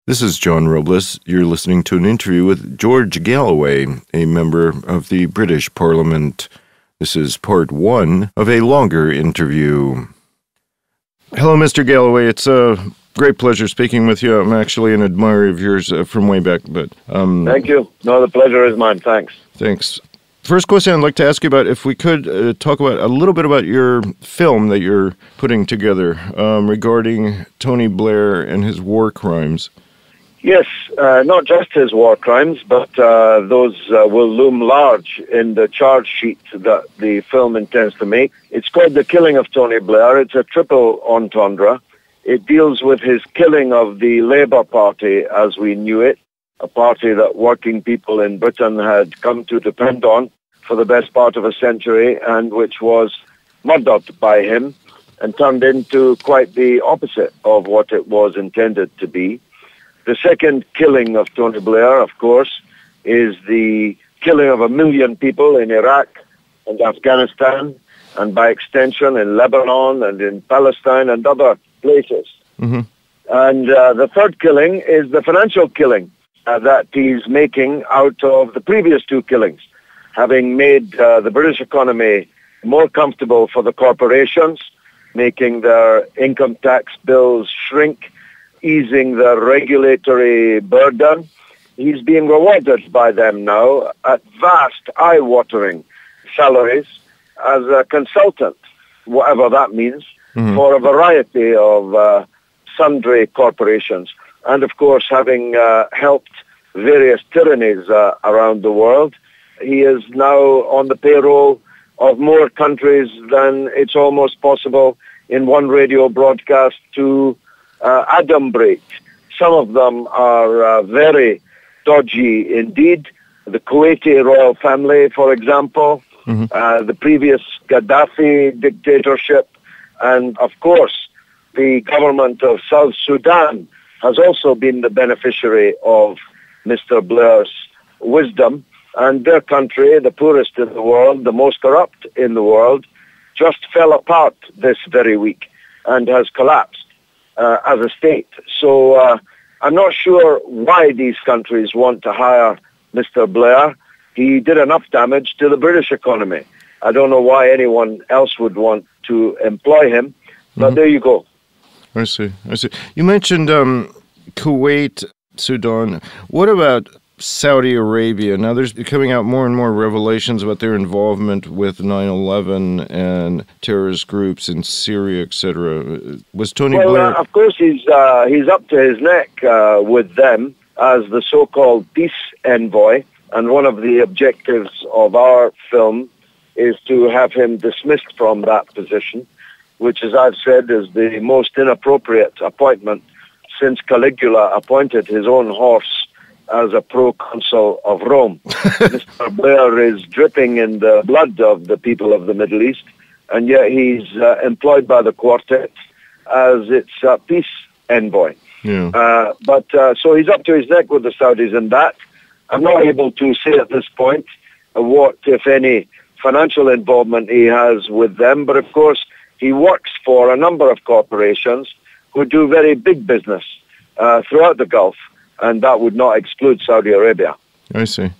This is John Robles. You're listening to an interview with George Galloway, a member of the British Parliament. This is part one of a longer interview. Hello, Mr. Galloway. It's a great pleasure speaking with you. I'm actually an admirer of yours from way back. But Thank you. No, the pleasure is mine. Thanks. Thanks. First question I'd like to ask you about, if we could talk about a little bit about your film that you're putting together regarding Tony Blair and his war crimes. Yes, not just his war crimes, but those will loom large in the charge sheet that the film intends to make. It's called The Killing of Tony Blair. It's a triple entendre. It deals with his killing of the Labour Party as we knew it, a party that working people in Britain had come to depend on for the best part of a century, and which was murdered by him and turned into quite the opposite of what it was intended to be. The second killing of Tony Blair, of course, is the killing of 1 million people in Iraq and Afghanistan, and by extension in Lebanon and in Palestine and other places. Mm-hmm. And the third killing is the financial killing that he's making out of the previous two killings, having made the British economy more comfortable for the corporations, making their income tax bills shrink, easing the regulatory burden. He's being rewarded by them now at vast, eye-watering salaries as a consultant, whatever that means, for a variety of sundry corporations. And, of course, having helped various tyrannies around the world, he is now on the payroll of more countries than it's almost possible in one radio broadcast to adumbrate. Some of them are very dodgy indeed. The Kuwaiti royal family, for example, the previous Gaddafi dictatorship, and of course the government of South Sudan has also been the beneficiary of Mr. Blair's wisdom, and their country, the poorest in the world, the most corrupt in the world, just fell apart this very week and has collapsed as a state. So I'm not sure why these countries want to hire Mr. Blair. He did enough damage to the British economy. I don't know why anyone else would want to employ him, but there you go. I see. You mentioned Kuwait, Sudan. What about Saudi Arabia? Now there's coming out more and more revelations about their involvement with 9/11 and terrorist groups in Syria, etc. Was Tony Blair... of course, he's up to his neck with them as the so-called peace envoy, and one of the objectives of our film is to have him dismissed from that position, which, as I've said, is the most inappropriate appointment since Caligula appointed his own horse as a proconsul of Rome. Mr. Blair is dripping in the blood of the people of the Middle East, and yet he's employed by the Quartet as its peace envoy. Yeah. So he's up to his neck with the Saudis in that. I'm not able to say at this point what, if any, financial involvement he has with them, but of course he works for a number of corporations who do very big business throughout the Gulf, and that would not exclude Saudi Arabia. I see.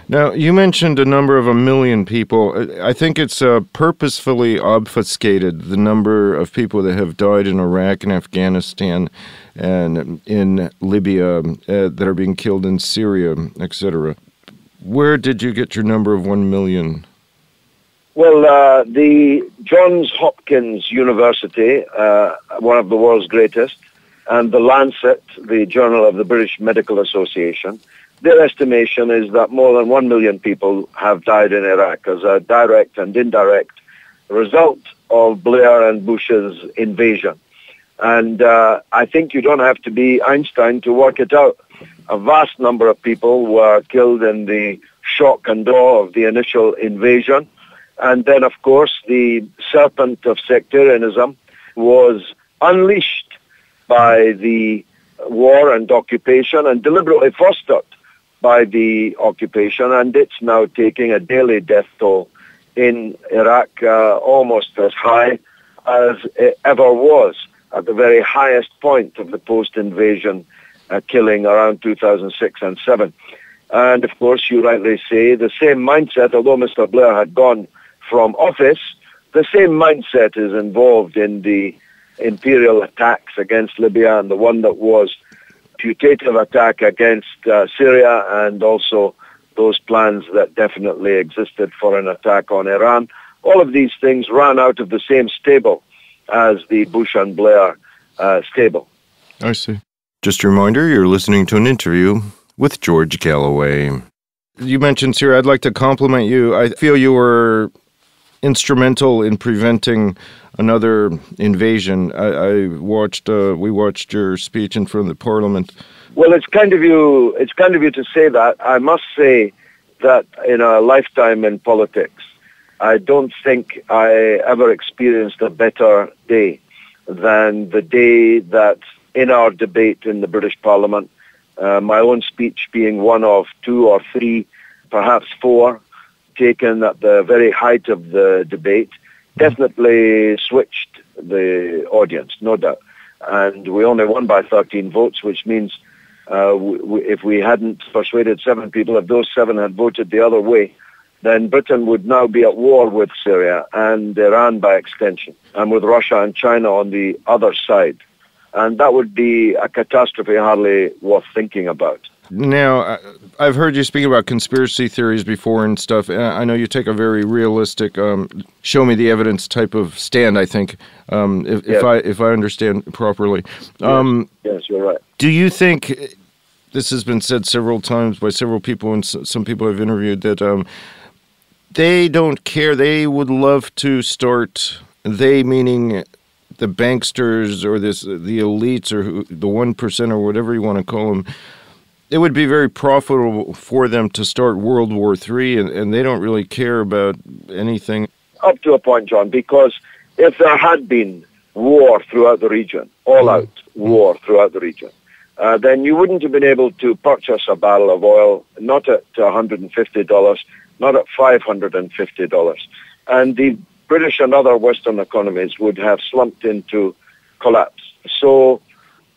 Now, you mentioned a number of 1 million people. I think it's purposefully obfuscated, the number of people that have died in Iraq and Afghanistan and in Libya that are being killed in Syria, etc. Where did you get your number of 1 million? Well, the Johns Hopkins University, one of the world's greatest, and the Lancet, the Journal of the British Medical Association, their estimation is that more than 1 million people have died in Iraq as a direct and indirect result of Blair and Bush's invasion. And I think you don't have to be Einstein to work it out. A vast number of people were killed in the shock and awe of the initial invasion. And then, of course, the serpent of sectarianism was unleashed by the war and occupation and deliberately fostered by the occupation, and it's now taking a daily death toll in Iraq almost as high as it ever was at the very highest point of the post-invasion killing around 2006 and 7. And, of course, you rightly say, the same mindset, although Mr. Blair had gone from office, the same mindset is involved in the imperial attacks against Libya and the one that was putative attack against Syria, and also those plans that definitely existed for an attack on Iran. All of these things ran out of the same stable as the Bush and Blair stable. I see. Just a reminder, you're listening to an interview with George Galloway. You mentioned Syria. I'd like to compliment you. I feel you were instrumental in preventing another invasion. We watched your speech in front of the Parliament. Well, it's kind of you to say that. I must say that in a lifetime in politics, I don't think I ever experienced a better day than the day that in our debate in the British Parliament, my own speech being one of 2 or 3, perhaps 4, taken at the very height of the debate, definitely switched the audience, no doubt. And we only won by 13 votes, which means if we hadn't persuaded 7 people, if those 7 had voted the other way, then Britain would now be at war with Syria and Iran by extension, and with Russia and China on the other side. And that would be a catastrophe hardly worth thinking about. Now, I've heard you speak about conspiracy theories before and stuff. I know you take a very realistic, show me the evidence type of stand, I think, if I understand properly. Yes, you're right. Do you think, this has been said several times by several people and some people I've interviewed, that they don't care, they would love to start, they meaning the banksters or the elites or the 1% or whatever you want to call them, it would be very profitable for them to start World War III, and they don't really care about anything. Up to a point, John, because if there had been war throughout the region, all-out war throughout the region, then you wouldn't have been able to purchase a barrel of oil, not at $150, not at $550. And the British and other Western economies would have slumped into collapse. So,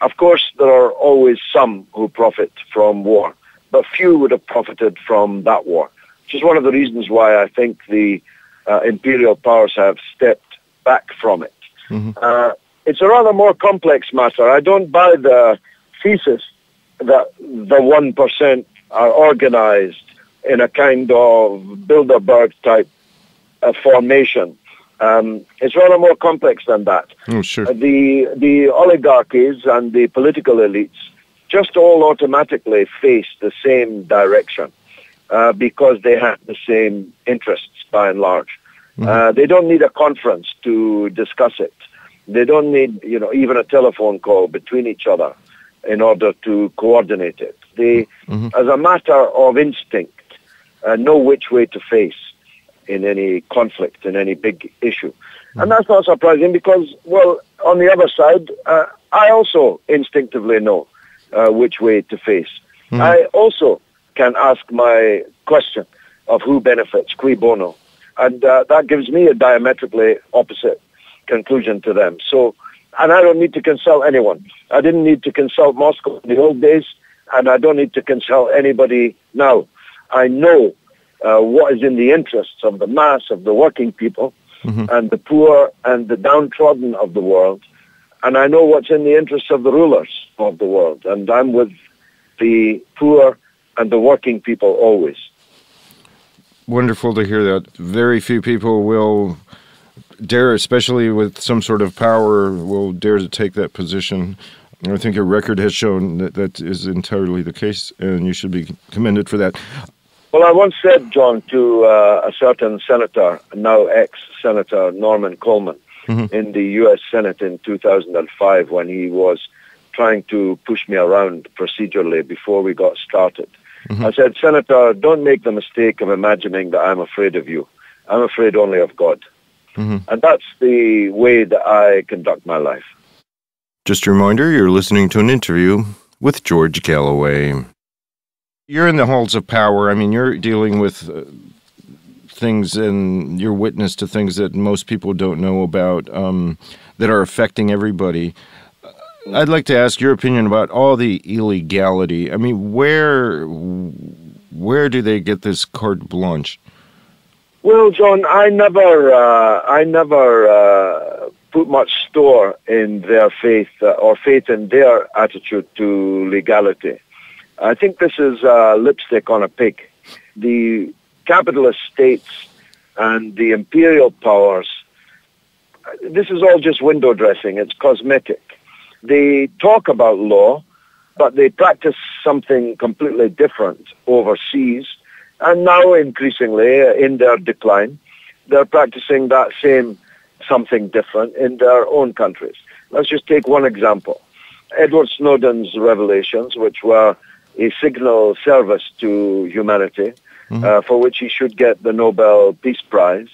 of course, there are always some who profit from war, but few would have profited from that war, which is one of the reasons why I think the imperial powers have stepped back from it. It's a rather more complex matter. I don't buy the thesis that the 1% are organized in a kind of Bilderberg type formation. It's rather more complex than that. Oh, sure. The oligarchies and the political elites just all automatically face the same direction because they have the same interests by and large. They don't need a conference to discuss it. They don't need, even a telephone call between each other in order to coordinate it. They, as a matter of instinct, know which way to face in any conflict, in any big issue. And that's not surprising because, well, on the other side, I also instinctively know which way to face. I also can ask my question of who benefits, cui bono, and that gives me a diametrically opposite conclusion to them. So, and I don't need to consult anyone. I didn't need to consult Moscow in the old days, and I don't need to consult anybody now. I know what is in the interests of the mass of the working people and the poor and the downtrodden of the world. And I know what's in the interests of the rulers of the world. And I'm with the poor and the working people always. Wonderful to hear that. Very few people will dare, especially with some sort of power, will dare to take that position. I think your record has shown that that is entirely the case, and you should be commended for that. Well, I once said, John, to a certain senator, now ex-Senator Norman Coleman, in the U.S. Senate in 2005 when he was trying to push me around procedurally before we got started. I said, Senator, don't make the mistake of imagining that I'm afraid of you. I'm afraid only of God. And that's the way that I conduct my life. Just a reminder, you're listening to an interview with George Galloway. You're in the halls of power. I mean, you're dealing with things and you're witness to things that most people don't know about that are affecting everybody. I'd like to ask your opinion about all the illegality. I mean, where do they get this carte blanche? Well, John, I never put much store in their faith or faith in their attitude to legality. I think this is lipstick on a pig. The capitalist states and the imperial powers, this is all just window dressing. It's cosmetic. They talk about law, but they practice something completely different overseas. And now, increasingly, in their decline, they're practicing that same something different in their own countries. Let's just take one example. Edward Snowden's revelations, which were a signal service to humanity, for which he should get the Nobel Peace Prize,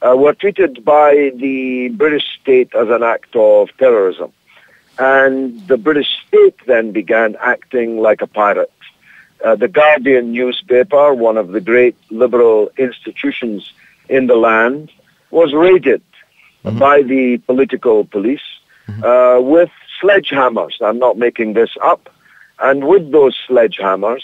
were treated by the British state as an act of terrorism. And the British state then began acting like a pirate. The Guardian newspaper, one of the great liberal institutions in the land, was raided by the political police with sledgehammers. I'm not making this up. And with those sledgehammers,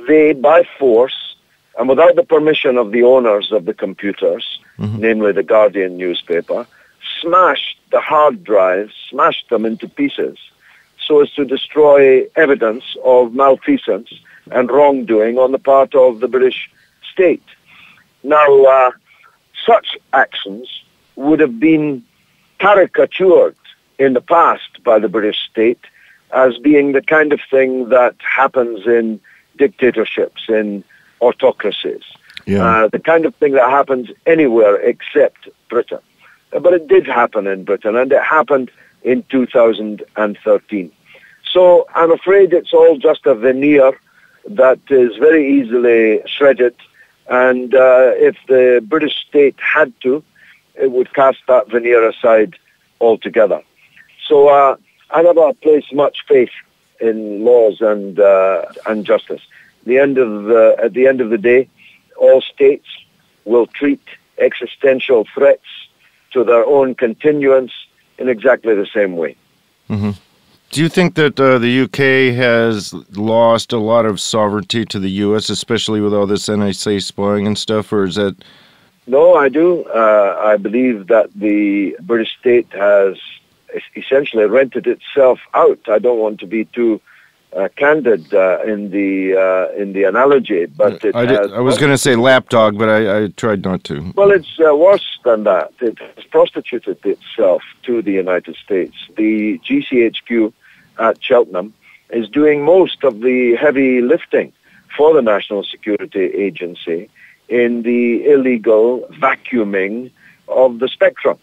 they, by force, and without the permission of the owners of the computers, namely the Guardian newspaper, smashed the hard drives, smashed them into pieces, so as to destroy evidence of malfeasance and wrongdoing on the part of the British state. Now, such actions would have been caricatured in the past by the British state as being the kind of thing that happens in dictatorships, in autocracies, the kind of thing that happens anywhere except Britain. But it did happen in Britain, and it happened in 2013. So I'm afraid it's all just a veneer that is very easily shredded, and if the British state had to, it would cast that veneer aside altogether. So I never place much faith in laws and justice. At the end of the day, all states will treat existential threats to their own continuance in exactly the same way. Do you think that the UK has lost a lot of sovereignty to the U.S., especially with all this NSA spying and stuff, or is that... No, I do. I believe that the British state has essentially rented itself out. I don't want to be too candid in the analogy, but I was going to say lapdog, but I tried not to. Well, it's worse than that. It has prostituted itself to the United States. The GCHQ at Cheltenham is doing most of the heavy lifting for the National Security Agency in the illegal vacuuming of the spectrum,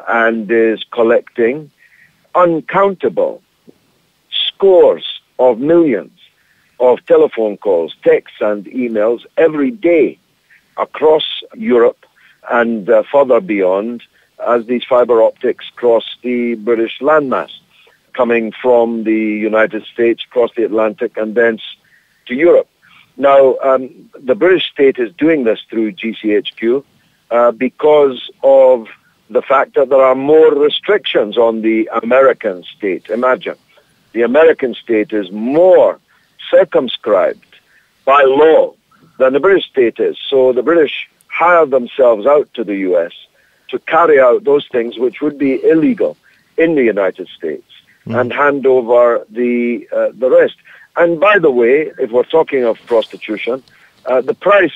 and is collecting uncountable scores of millions of telephone calls, texts and emails every day across Europe and further beyond as these fiber optics cross the British landmass, coming from the United States, across the Atlantic and thence to Europe. Now, the British state is doing this through GCHQ because of the fact that there are more restrictions on the American state. Imagine, the American state is more circumscribed by law than the British state is. So the British hire themselves out to the U.S. to carry out those things which would be illegal in the United States and hand over the rest. And by the way, if we're talking of prostitution, the price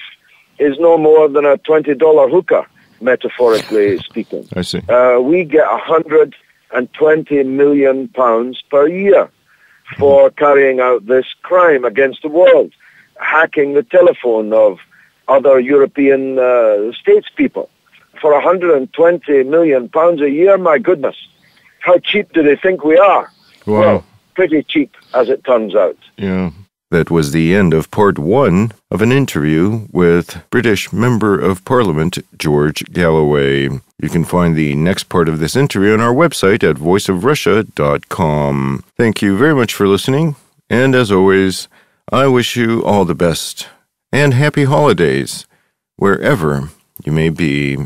is no more than a $20 hooker, metaphorically speaking. I see. We get £120 million per year for carrying out this crime against the world, hacking the telephone of other European statespeople. For £120 million a year, my goodness, how cheap do they think we are? Wow. Well, pretty cheap, as it turns out. Yeah. That was the end of part one of an interview with British Member of Parliament George Galloway. You can find the next part of this interview on our website at voiceofrussia.com. Thank you very much for listening, and as always, I wish you all the best and happy holidays, wherever you may be.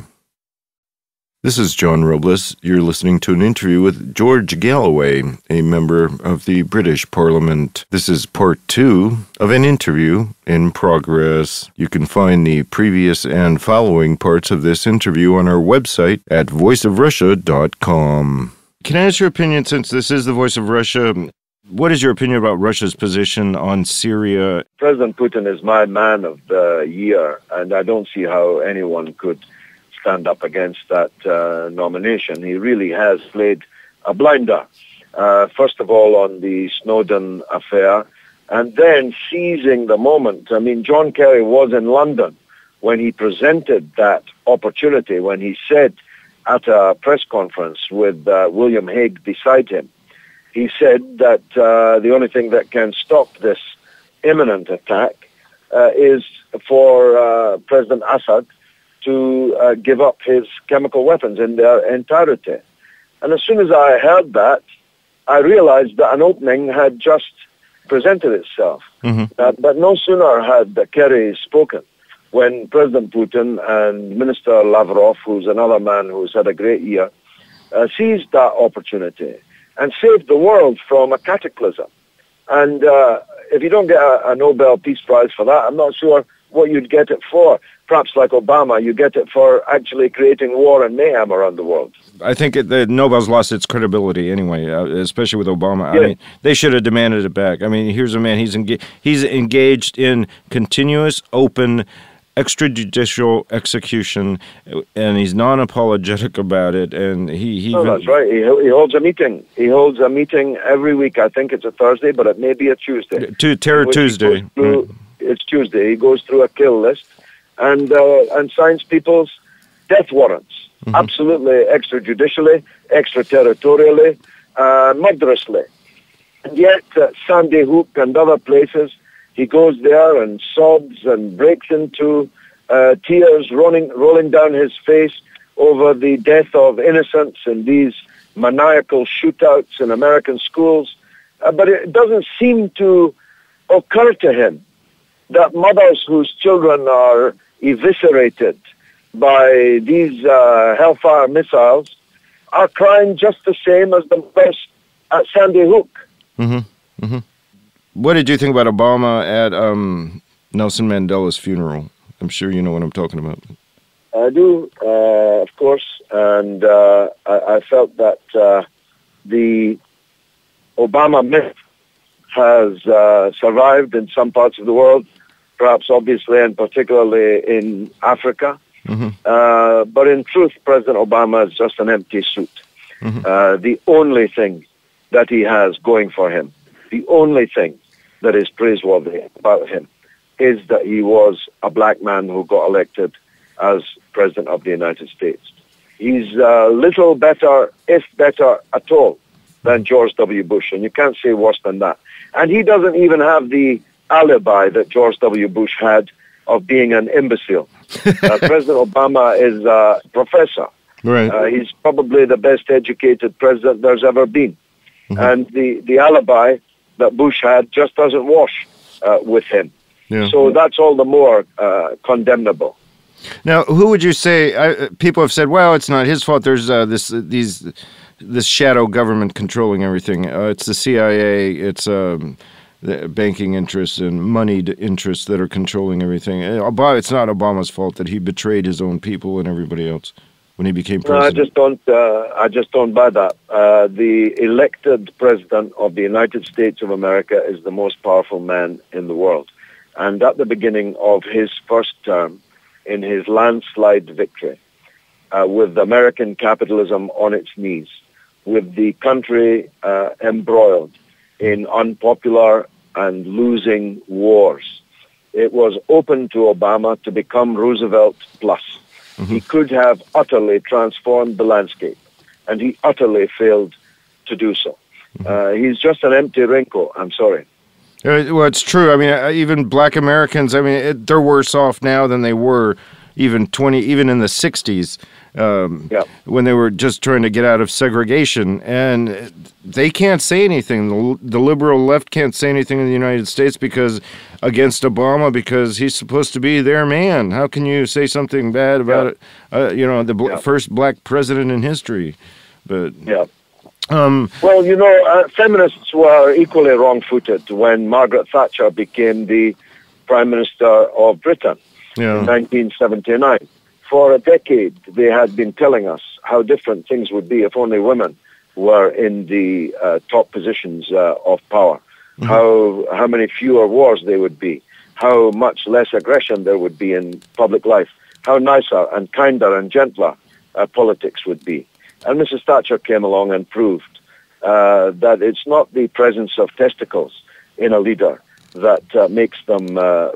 This is John Robles. You're listening to an interview with George Galloway, a member of the British Parliament. This is part 2 of an interview in progress. You can find the previous and following parts of this interview on our website at voiceofrussia.com. Can I ask your opinion, since this is the Voice of Russia, what is your opinion about Russia's position on Syria? President Putin is my man of the year, and I don't see how anyone could stand up against that nomination. He really has played a blinder. First of all, on the Snowden affair, and then seizing the moment. I mean, John Kerry was in London when he presented that opportunity, when he said at a press conference with William Hague beside him, he said that the only thing that can stop this imminent attack is for President Assad to give up his chemical weapons in their entirety. And as soon as I heard that, I realized that an opening had just presented itself. But no sooner had Kerry spoken when President Putin and Minister Lavrov, who's another man who's had a great year, seized that opportunity and saved the world from a cataclysm. And if you don't get a Nobel Peace Prize for that, I'm not sure what you'd get it for. Perhaps like Obama, you get it for actually creating war and mayhem around the world. I think the Nobel's lost its credibility anyway, especially with Obama. Yeah. I mean, they should have demanded it back. I mean, here's a man, he's engaged in continuous, open, extrajudicial execution, and he's non-apologetic about it. And that's right. He holds a meeting. He holds a meeting every week. I think it's a Thursday, but it may be a Tuesday. Terror Tuesday. It's Tuesday. He goes through a kill list and signs people's death warrants. Absolutely extrajudicially, extraterritorially, murderously. And yet, Sandy Hook and other places, he goes there and sobs and breaks into tears rolling down his face over the death of innocents in these maniacal shootouts in American schools. But it doesn't seem to occur to him that mothers whose children are eviscerated by these Hellfire missiles are crying just the same as the mothers at Sandy Hook. What did you think about Obama at Nelson Mandela's funeral? I'm sure you know what I'm talking about. I do, of course, and I felt that the Obama myth has survived in some parts of the world, perhaps obviously and particularly in Africa. But in truth, President Obama is just an empty suit. The only thing that he has going for him, the only thing that is praiseworthy about him, is that he was a black man who got elected as President of the United States. He's little better, if better at all, than George W. Bush, and you can't say worse than that. And he doesn't even have the alibi that George W. Bush had of being an imbecile. President Obama is a professor. Right. He's probably the best educated president there's ever been. And the alibi that Bush had just doesn't wash with him. Yeah. So that's all the more condemnable. Now, who would you say, people have said, well, it's not his fault, there's this shadow government controlling everything. It's the CIA, it's the banking interests and moneyed interests that are controlling everything. It's not Obama's fault that he betrayed his own people and everybody else when he became president. No, I just don't buy that. The elected president of the United States of America is the most powerful man in the world. And at the beginning of his first term, in his landslide victory, with American capitalism on its knees, with the country embroiled in unpopular and losing wars, it was open to Obama to become Roosevelt plus. He could have utterly transformed the landscape, and he utterly failed to do so. He's just an empty wrinkle, I'm sorry. Well, it's true. I mean, even black Americans, I mean, they're worse off now than they were, even in the 60s, when they were just trying to get out of segregation. And they can't say anything. The liberal left can't say anything in the United States against Obama because he's supposed to be their man. How can you say something bad about it? First black president in history. But feminists were equally wrong-footed when Margaret Thatcher became the Prime Minister of Britain in 1979. For a decade, they had been telling us how different things would be if only women were in the top positions of power, how many fewer wars there would be, how much less aggression there would be in public life, how nicer and kinder and gentler politics would be. And Mrs. Thatcher came along and proved that it's not the presence of testicles in a leader that makes them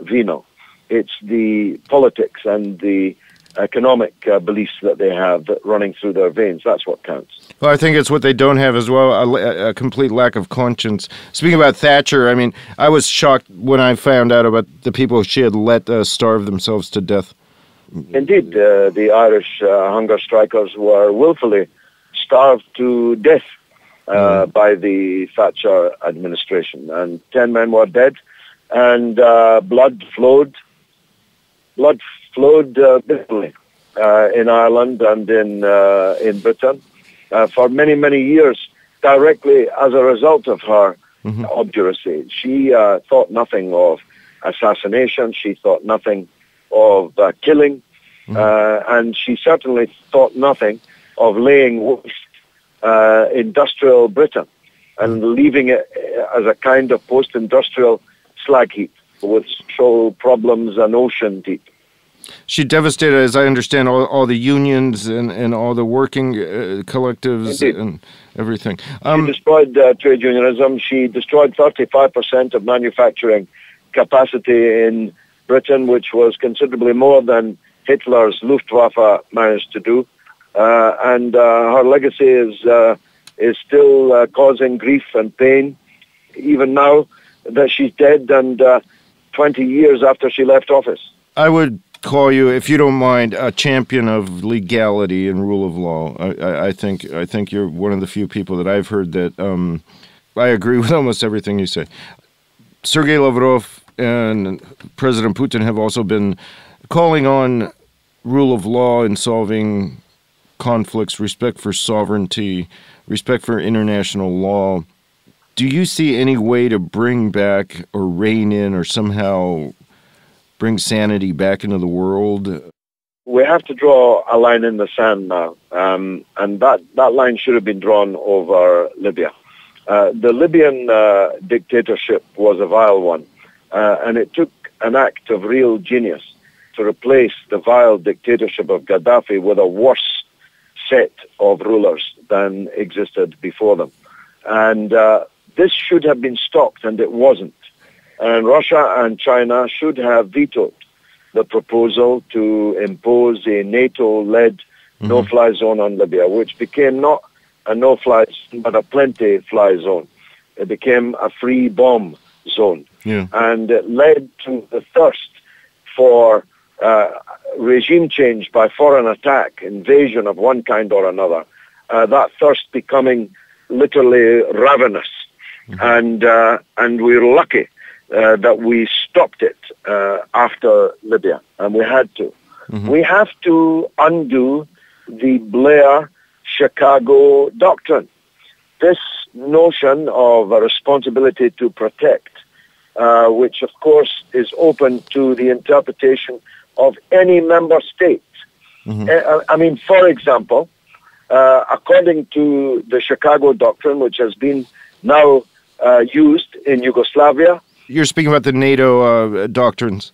venal. It's the politics and the economic beliefs that they have running through their veins. That's what counts. Well, I think it's what they don't have as well, a complete lack of conscience. Speaking about Thatcher, I mean, I was shocked when I found out about the people she had let starve themselves to death. Indeed, the Irish hunger strikers were willfully starved to death by the Thatcher administration, and 10 men were dead, and blood flowed bitterly in Ireland and in Britain for many, many years, directly as a result of her obduracy. She thought nothing of assassination. She thought nothing of killing, and she certainly thought nothing of laying waste industrial Britain and leaving it as a kind of post-industrial slag heap with social problems and ocean deep. She devastated, as I understand, all the unions and all the working collectives and everything. She destroyed trade unionism. She destroyed 35% of manufacturing capacity in Britain, which was considerably more than Hitler's Luftwaffe managed to do. And her legacy is still causing grief and pain, even now that she's dead and 20 years after she left office. I would call you, if you don't mind, a champion of legality and rule of law. I think you're one of the few people that I've heard that I agree with almost everything you say. Sergei Lavrov and President Putin have also been calling on rule of law in solving conflicts, respect for sovereignty, respect for international law. Do you see any way to bring back or rein in or somehow bring sanity back into the world? We have to draw a line in the sand now, and that line should have been drawn over Libya. The Libyan dictatorship was a vile one, and it took an act of real genius to replace the vile dictatorship of Gaddafi with a worse set of rulers than existed before them. And this should have been stopped, and it wasn't. And Russia and China should have vetoed the proposal to impose a NATO-led no-fly zone on Libya, which became not a no-fly zone, but a plenty-fly zone. It became a free bomb zone. Yeah. And it led to the thirst for regime change by foreign attack, invasion of one kind or another, that thirst becoming literally ravenous. And we're lucky that we stopped it after Libya, and we had to. We have to undo the Blair-Chicago doctrine. This notion of a responsibility to protect, which of course is open to the interpretation of any member state. I mean, for example, according to the Chicago doctrine, which has been now used in Yugoslavia. You're speaking about the NATO doctrines,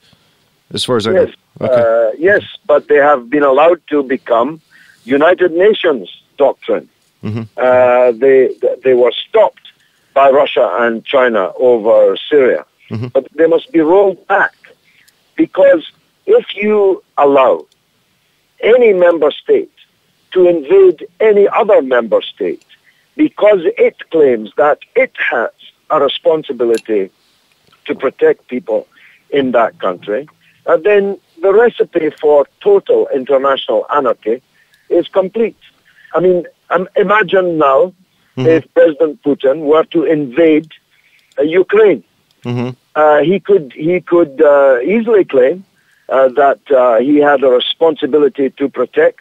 as far as I know. Yes, okay. Yes, but they have been allowed to become United Nations doctrine. They were stopped by Russia and China over Syria, but they must be rolled back, because if you allow any member state to invade any other member state because it claims that it has a responsibility to protect people in that country, then the recipe for total international anarchy is complete. I mean, imagine now if President Putin were to invade Ukraine. He could easily claim that he had a responsibility to protect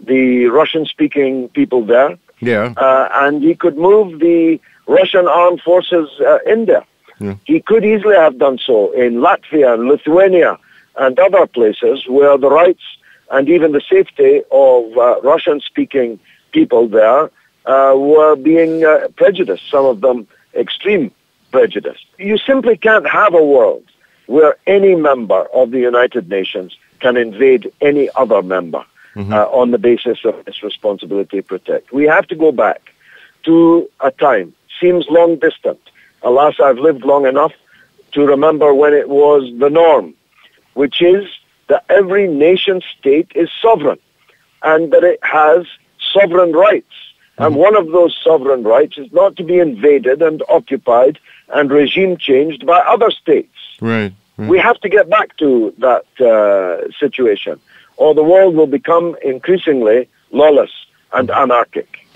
the Russian-speaking people there. Yeah. And he could move the Russian armed forces in there. Yeah. He could easily have done so in Latvia and Lithuania and other places where the rights and even the safety of Russian-speaking people there were being prejudiced, some of them extreme prejudice. You simply can't have a world where any member of the United Nations can invade any other member on the basis of its responsibility to protect. We have to go back to a time, seems long distant. Alas, I've lived long enough to remember when it was the norm, which is that every nation state is sovereign and that it has sovereign rights. And one of those sovereign rights is not to be invaded and occupied and regime changed by other states. Right. We have to get back to that situation, or the world will become increasingly lawless and anarchic.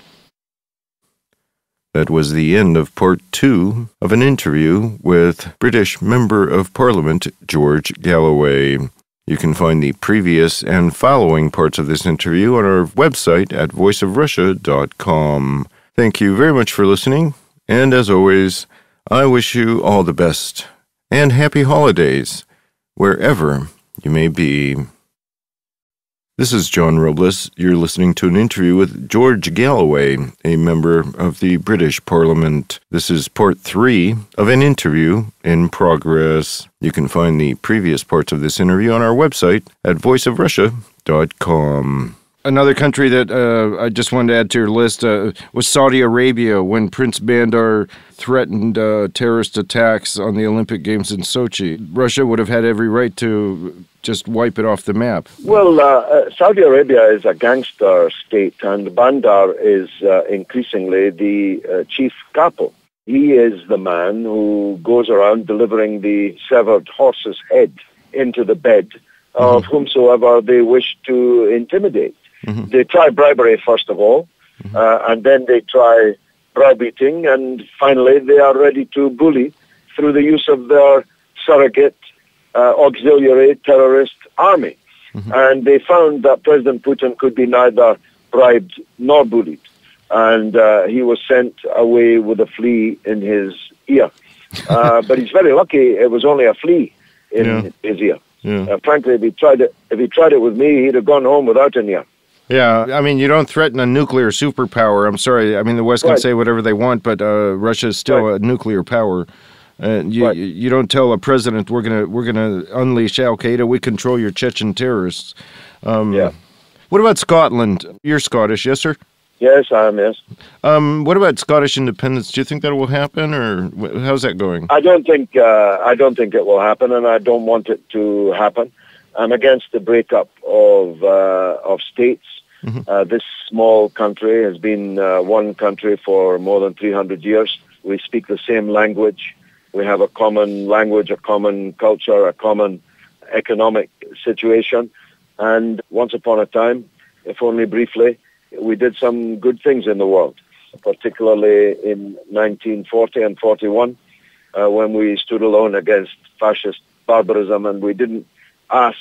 That was the end of part 2 of an interview with British Member of Parliament George Galloway. You can find the previous and following parts of this interview on our website at voiceofrussia.com. Thank you very much for listening, and as always, I wish you all the best and happy holidays, wherever you may be. This is John Robles. You're listening to an interview with George Galloway, a member of the British Parliament. This is part 3 of an interview in progress. You can find the previous parts of this interview on our website at voiceofrussia.com. Another country that I just wanted to add to your list was Saudi Arabia, when Prince Bandar threatened terrorist attacks on the Olympic Games in Sochi. Russia would have had every right to just wipe it off the map. Well, Saudi Arabia is a gangster state, and Bandar is increasingly the chief capo. He is the man who goes around delivering the severed horse's head into the bed of whomsoever they wish to intimidate. They try bribery, first of all, and then they try browbeating, and finally they are ready to bully through the use of their surrogate auxiliary terrorist army. And they found that President Putin could be neither bribed nor bullied, and he was sent away with a flea in his ear. But he's very lucky it was only a flea in his ear. Frankly, if he tried it with me, he'd have gone home without an ear. Yeah, I mean, you don't threaten a nuclear superpower. I'm sorry. I mean, the West can say whatever they want, but Russia is still a nuclear power. You don't tell a president we're gonna unleash Al Qaeda. We control your Chechen terrorists. What about Scotland? You're Scottish, yes, sir? Yes, I am. Yes. What about Scottish independence? Do you think that will happen, or how's that going? I don't think it will happen, and I don't want it to happen. I'm against the breakup of states. This small country has been one country for more than 300 years. We speak the same language. We have a common language, a common culture, a common economic situation. And once upon a time, if only briefly, we did some good things in the world, particularly in 1940 and 41, when we stood alone against fascist barbarism, and we didn't ask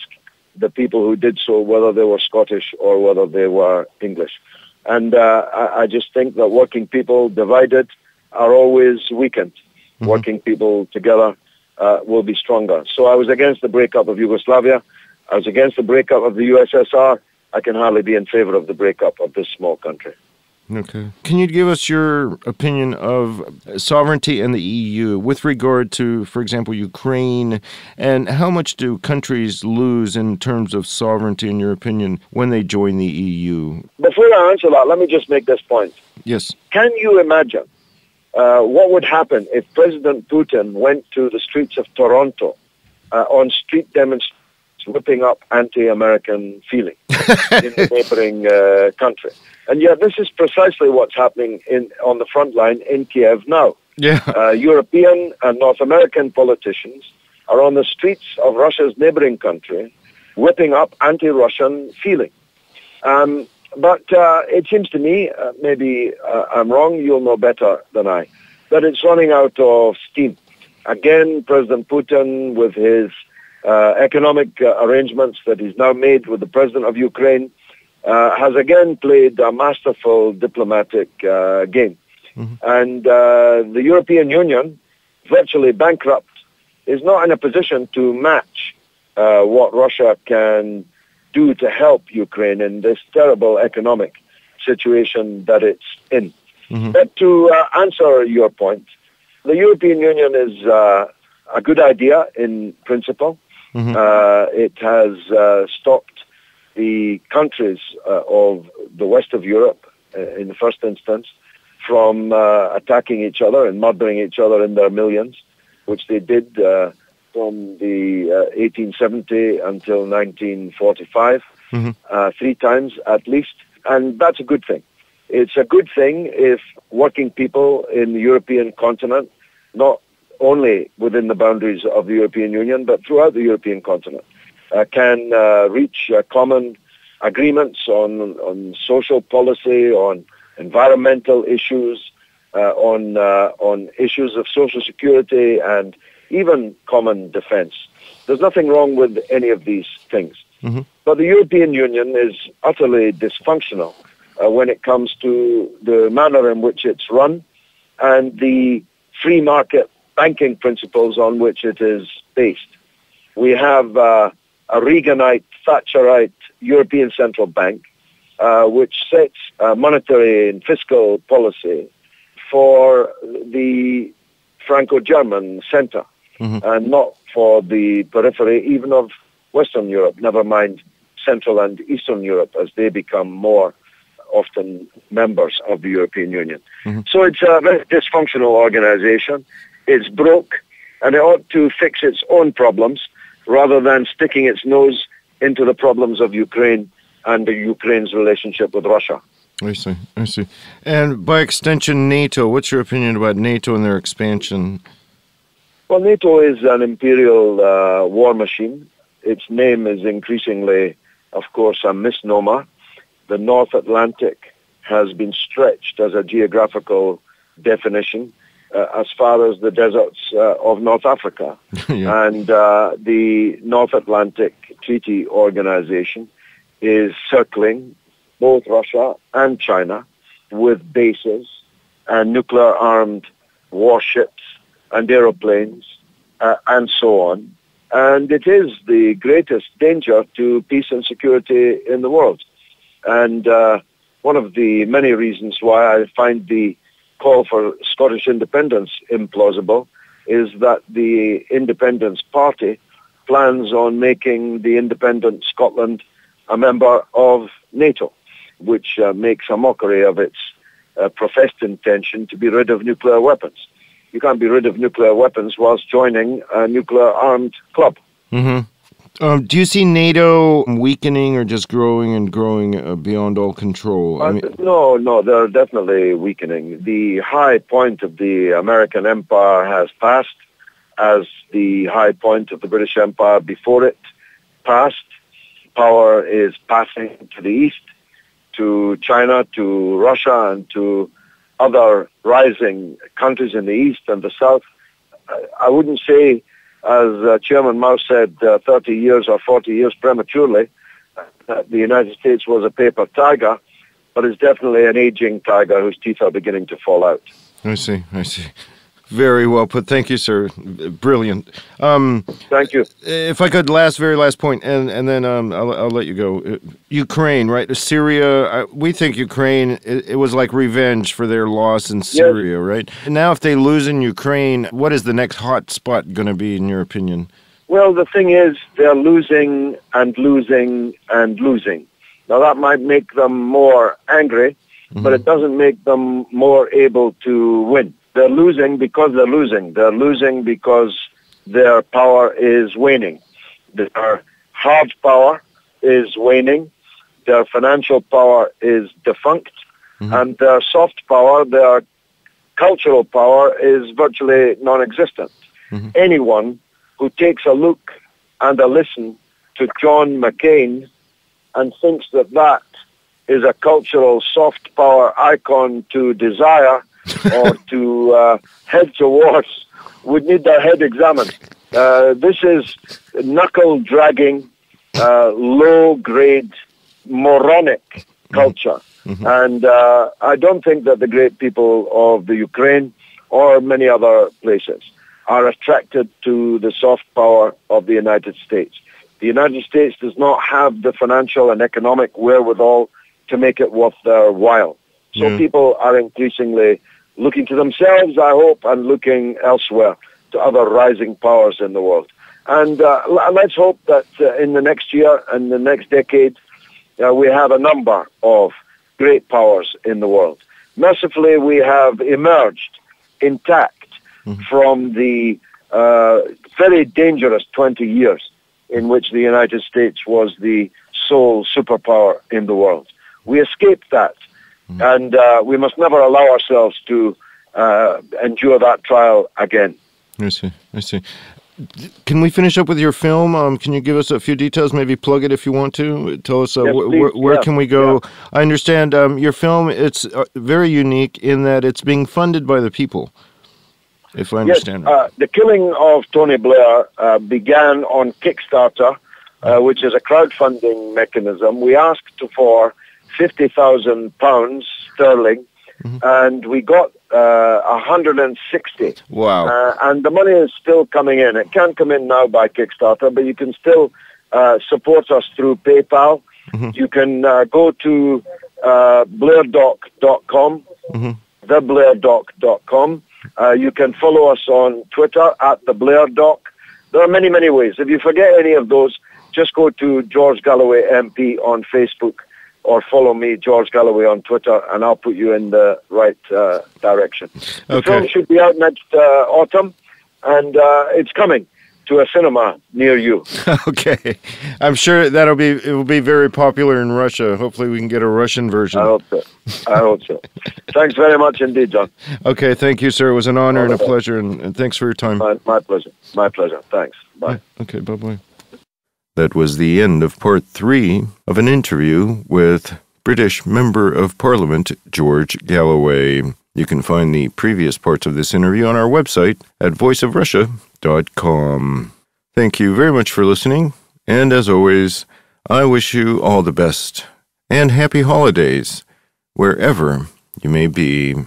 the people who did so whether they were Scottish or whether they were English. And I just think that working people divided are always weakened. Working people together will be stronger. So I was against the breakup of Yugoslavia. I was against the breakup of the USSR. I can hardly be in favor of the breakup of this small country. Okay. Can you give us your opinion of sovereignty in the EU with regard to, for example, Ukraine, and how much do countries lose in terms of sovereignty, in your opinion, when they join the EU? Before I answer that, let me just make this point. Yes. Can you imagine what would happen if President Putin went to the streets of Toronto on street demonstrations, whipping up anti-American feeling in the neighboring country? And yet this is precisely what's happening on the front line in Kiev now. European and North American politicians are on the streets of Russia's neighboring country whipping up anti-Russian feeling. But it seems to me, maybe I'm wrong, you'll know better than I, that it's running out of steam. Again, President Putin, with his economic arrangements that he's now made with the president of Ukraine, has again played a masterful diplomatic game. Mm-hmm. And the European Union, virtually bankrupt, is not in a position to match what Russia can do to help Ukraine in this terrible economic situation that it's in. Mm-hmm. But to answer your point, the European Union is a good idea in principle. Mm-hmm. It has stopped the countries of the west of Europe, in the first instance, from attacking each other and murdering each other in their millions, which they did from the 1870 until 1945, mm-hmm. 3 times at least. And that's a good thing. It's a good thing if working people in the European continent, not only within the boundaries of the European Union, but throughout the European continent, can reach common agreements on social policy, on environmental issues, on issues of social security, and even common defense. There's nothing wrong with any of these things. Mm-hmm. But the European Union is utterly dysfunctional when it comes to the manner in which it's run and the free market banking principles on which it is based. We have a Reaganite, Thatcherite European Central Bank, which sets monetary and fiscal policy for the Franco-German center, mm-hmm. and not for the periphery even of Western Europe, never mind Central and Eastern Europe, as they become more often members of the European Union. Mm-hmm. So it's a very dysfunctional organization. It's broke, and it ought to fix its own problems rather than sticking its nose into the problems of Ukraine and the Ukraine's relationship with Russia. I see. And by extension, NATO. What's your opinion about NATO and their expansion? Well, NATO is an imperial war machine. Its name is increasingly, of course, a misnomer. The North Atlantic has been stretched as a geographical definition as far as the deserts of North Africa. Yeah. And the North Atlantic Treaty Organization is circling both Russia and China with bases and nuclear-armed warships and aeroplanes and so on. And it is the greatest danger to peace and security in the world. And one of the many reasons why I find the call for Scottish independence implausible is that the Independence Party plans on making the independent Scotland a member of NATO, which makes a mockery of its professed intention to be rid of nuclear weapons. You can't be rid of nuclear weapons whilst joining a nuclear-armed club. Mm-hmm. Do you see NATO weakening or just growing and growing beyond all control? No, they're definitely weakening. The high point of the American empire has passed, as the high point of the British Empire before it passed. Power is passing to the east, to China, to Russia, and to other rising countries in the east and the south. I wouldn't say, as Chairman Mao said 30 years or 40 years prematurely, that the United States was a paper tiger, but it's definitely an aging tiger whose teeth are beginning to fall out. I see. Very well put. Thank you, sir. Brilliant. Thank you. If I could, very last point, and then I'll let you go. Ukraine, right? Syria. We think Ukraine. It was like revenge for their loss in Syria, yes. Right? And now, if they lose in Ukraine, what is the next hot spot going to be, in your opinion? Well, the thing is, they're losing and losing and losing. Now, that might make them more angry, mm-hmm. but it doesn't make them more able to win. They're losing because they're losing. They're losing because their power is waning. Their hard power is waning. Their financial power is defunct. Mm-hmm. And their soft power, their cultural power, is virtually non-existent. Mm-hmm. Anyone who takes a look and a listen to John McCain and thinks that that is a cultural soft power icon to desire or to head towards would need their head examined. This is knuckle-dragging, low-grade, moronic culture. And I don't think that the great people of the Ukraine or many other places are attracted to the soft power of the United States. The United States does not have the financial and economic wherewithal to make it worth their while. So people are increasingly looking to themselves, I hope, and looking elsewhere to other rising powers in the world. And let's hope that in the next year and the next decade, we have a number of great powers in the world. Mercifully, we have emerged intact from the very dangerous 20 years in which the United States was the sole superpower in the world. We escaped that, and we must never allow ourselves to endure that trial again. I see. Can we finish up with your film? Can you give us a few details? Maybe plug it if you want to. Tell us Yes, where can we go? Yeah. I understand your film, it's very unique in that it's being funded by the people, if I understand right. The killing of Tony Blair began on Kickstarter, which is a crowdfunding mechanism. We asked for £50,000 sterling, and we got 160. Wow. And the money is still coming in. It can't come in now by Kickstarter, but you can still support us through PayPal. You can go to blairdoc.com, theblairdoc.com. You can follow us on Twitter at @theblairdoc. There are many, many ways. If you forget any of those, just go to George Galloway MP on Facebook or follow me, George Galloway, on Twitter, and I'll put you in the right direction. The film should be out next autumn, and it's coming to a cinema near you. Okay. I'm sure it will be very popular in Russia. Hopefully we can get a Russian version. I hope so. Thanks very much indeed, John. Okay, thank you, sir. It was an honor and a pleasure, and thanks for your time. My pleasure. My pleasure. Thanks. Bye. Okay, bye-bye. That was the end of part 3 of an interview with British Member of Parliament George Galloway. You can find the previous parts of this interview on our website at voiceofrussia.com. Thank you very much for listening, and as always, I wish you all the best and happy holidays, wherever you may be.